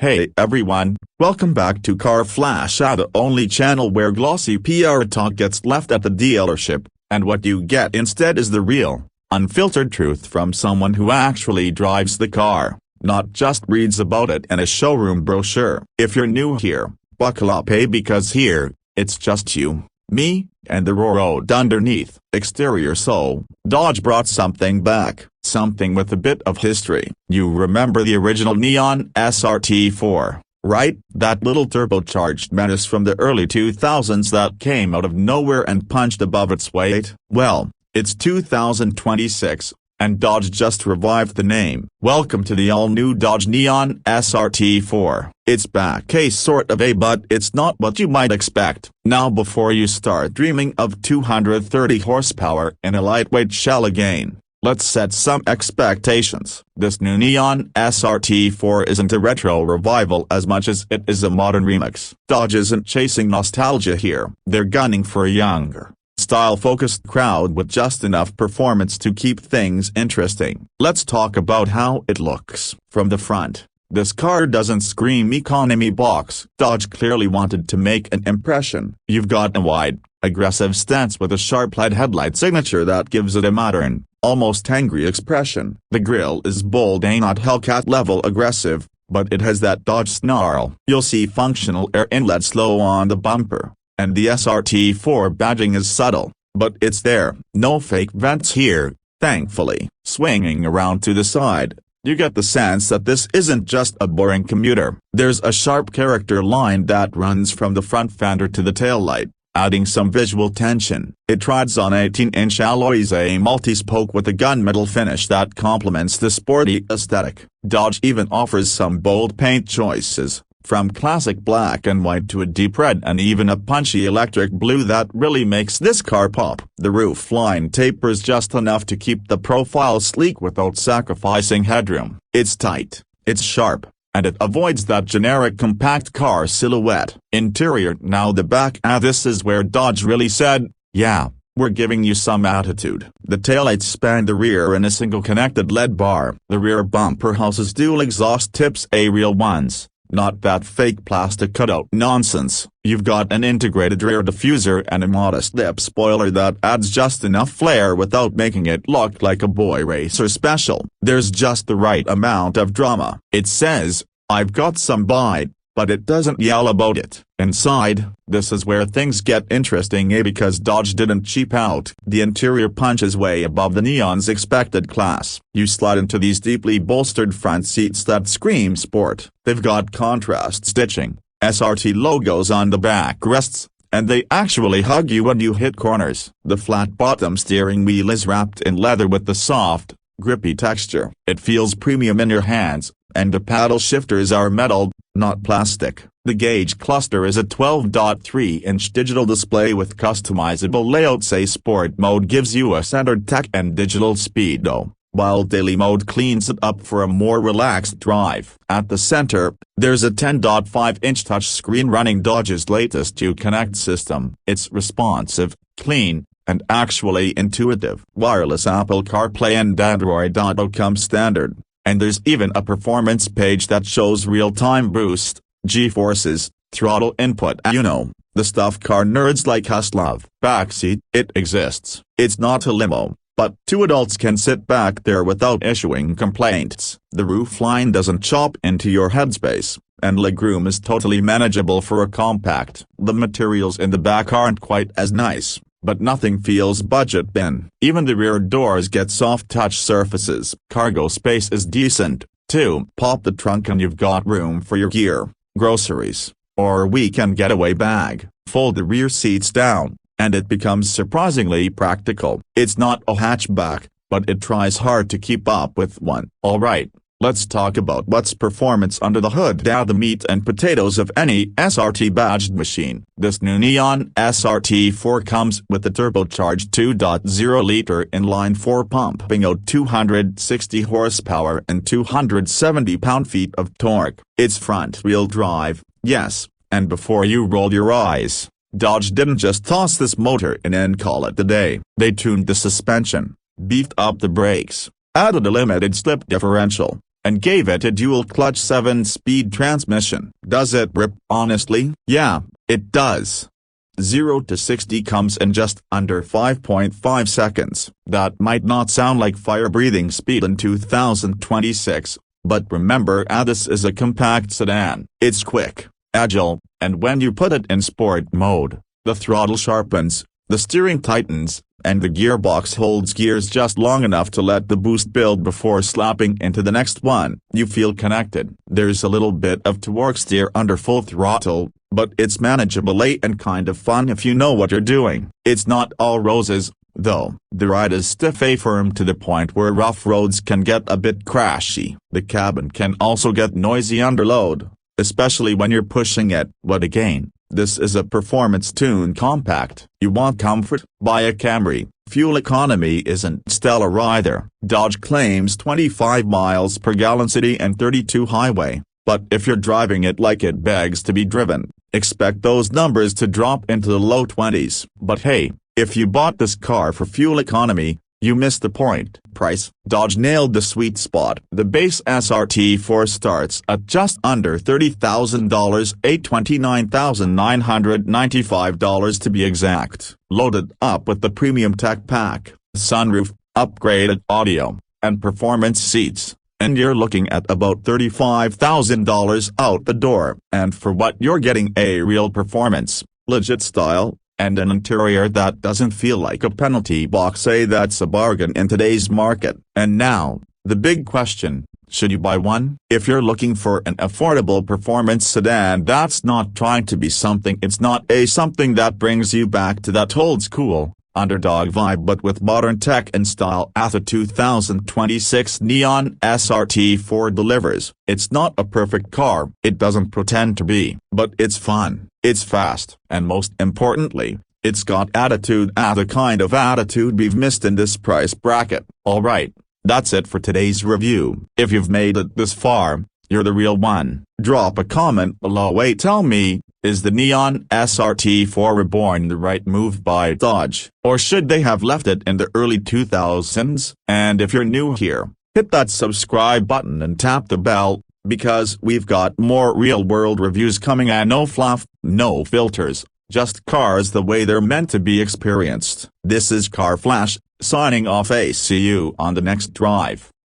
Hey everyone, welcome back to Car Flash, the only channel where glossy PR talk gets left at the dealership, and what you get instead is the real, unfiltered truth from someone who actually drives the car, not just reads about it in a showroom brochure. If you're new here, buckle up, because here, it's just you, me, and the road underneath. Exterior. So, Dodge brought something back, something with a bit of history. You remember the original Neon SRT4, right? That little turbocharged menace from the early 2000s that came out of nowhere and punched above its weight? Well, it's 2026, and Dodge just revived the name. Welcome to the all-new Dodge Neon SRT4. It's back, sort of, but it's not what you might expect. Now before you start dreaming of 230 horsepower in a lightweight shell again, let's set some expectations. This new Neon SRT4 isn't a retro revival as much as it is a modern remix. Dodge isn't chasing nostalgia here. They're gunning for a younger, style-focused crowd with just enough performance to keep things interesting. Let's talk about how it looks. From the front, this car doesn't scream economy box. Dodge clearly wanted to make an impression. You've got a wide, aggressive stance with a sharp LED headlight signature that gives it a modern, almost angry expression. The grille is bold, not Hellcat-level aggressive, but it has that Dodge snarl. You'll see functional air inlets low on the bumper, and the SRT4 badging is subtle, but it's there. No fake vents here, thankfully. Swinging around to the side, you get the sense that this isn't just a boring commuter. There's a sharp character line that runs from the front fender to the taillight, adding some visual tension. It rides on 18-inch alloys, a multi-spoke with a gunmetal finish that complements the sporty aesthetic. Dodge even offers some bold paint choices, from classic black and white to a deep red and even a punchy electric blue that really makes this car pop. The roof line tapers just enough to keep the profile sleek without sacrificing headroom. It's tight, it's sharp, and it avoids that generic compact car silhouette. Interior. Now the back. This is where Dodge really said, yeah, we're giving you some attitude. The taillights span the rear in a single connected LED bar. The rear bumper houses dual exhaust tips, real ones, not that fake plastic cutout nonsense. You've got an integrated rear diffuser and a modest lip spoiler that adds just enough flair without making it look like a boy racer special. There's just the right amount of drama. It says, "I've got some bite," but it doesn't yell about it. Inside, this is where things get interesting, because Dodge didn't cheap out. The interior punches way above the Neon's expected class. You slide into these deeply bolstered front seats that scream sport. They've got contrast stitching, SRT logos on the backrests, and they actually hug you when you hit corners. The flat-bottom steering wheel is wrapped in leather with the soft, grippy texture. It feels premium in your hands, and the paddle shifters are metal, not plastic. The gauge cluster is a 12.3-inch digital display with customizable layouts. A sport mode gives you a standard tech and digital speedo, while daily mode cleans it up for a more relaxed drive. At the center, there's a 10.5-inch touchscreen running Dodge's latest Uconnect system. It's responsive, clean, and actually intuitive. Wireless Apple CarPlay and Android Auto come standard, and there's even a performance page that shows real-time boost, G-forces, throttle input. The stuff car nerds like us love. Backseat. It exists. It's not a limo, but two adults can sit back there without issuing complaints. The roofline doesn't chop into your headspace, and legroom is totally manageable for a compact. The materials in the back aren't quite as nice, but nothing feels budget bin. Even the rear doors get soft touch surfaces. Cargo space is decent, too. Pop the trunk and you've got room for your gear, groceries, or a weekend getaway bag. Fold the rear seats down, and it becomes surprisingly practical. It's not a hatchback, but it tries hard to keep up with one. Alright, let's talk about what's performance under the hood. The meat and potatoes of any SRT-badged machine. This new Neon SRT4 comes with a turbocharged 2.0-liter inline-4 pump, pumping out 260 horsepower and 270 pound-feet of torque. It's front-wheel drive, yes, and before you roll your eyes, Dodge didn't just toss this motor in and call it a day. They tuned the suspension, beefed up the brakes, added a limited slip differential, and gave it a dual-clutch 7-speed transmission. Does it rip? Honestly, yeah, it does. 0 to 60 comes in just under 5.5 seconds. That might not sound like fire-breathing speed in 2026, but remember, this is a compact sedan. It's quick, agile, and when you put it in sport mode, the throttle sharpens, the steering tightens, and the gearbox holds gears just long enough to let the boost build before slapping into the next one. You feel connected. There's a little bit of torque steer under full throttle, but it's manageable and kind of fun if you know what you're doing. It's not all roses, though. The ride is stiff and firm to the point where rough roads can get a bit crashy. The cabin can also get noisy under load, especially when you're pushing it. But again, this is a performance-tuned compact. You want comfort? Buy a Camry. Fuel economy isn't stellar either. Dodge claims 25 miles per gallon city and 32 highway, but if you're driving it like it begs to be driven, expect those numbers to drop into the low 20s. But hey, if you bought this car for fuel economy, you missed the point. Price: Dodge nailed the sweet spot. The base SRT4 starts at just under $30,000, $29,995 to be exact. Loaded up with the premium tech pack, sunroof, upgraded audio, and performance seats, and you're looking at about $35,000 out the door. And for what you're getting, a real performance, legit style, and an interior that doesn't feel like a penalty box. Say that's a bargain in today's market. And now, the big question: should you buy one? If you're looking for an affordable performance sedan that's not trying to be something it's not, something that brings you back to that old school, underdog vibe but with modern tech and style, the 2026 Neon SRT4 delivers. It's not a perfect car, it doesn't pretend to be, but it's fun, it's fast, and most importantly, it's got attitude, the kind of attitude we've missed in this price bracket. Alright, that's it for today's review. If you've made it this far, you're the real one. Drop a comment below. Tell me, is the Neon SRT4 Reborn the right move by Dodge, or should they have left it in the early 2000s? And if you're new here, hit that subscribe button and tap the bell, because we've got more real-world reviews coming, and no fluff, no filters, just cars the way they're meant to be experienced. This is Car Flash, signing off. See you on the next drive.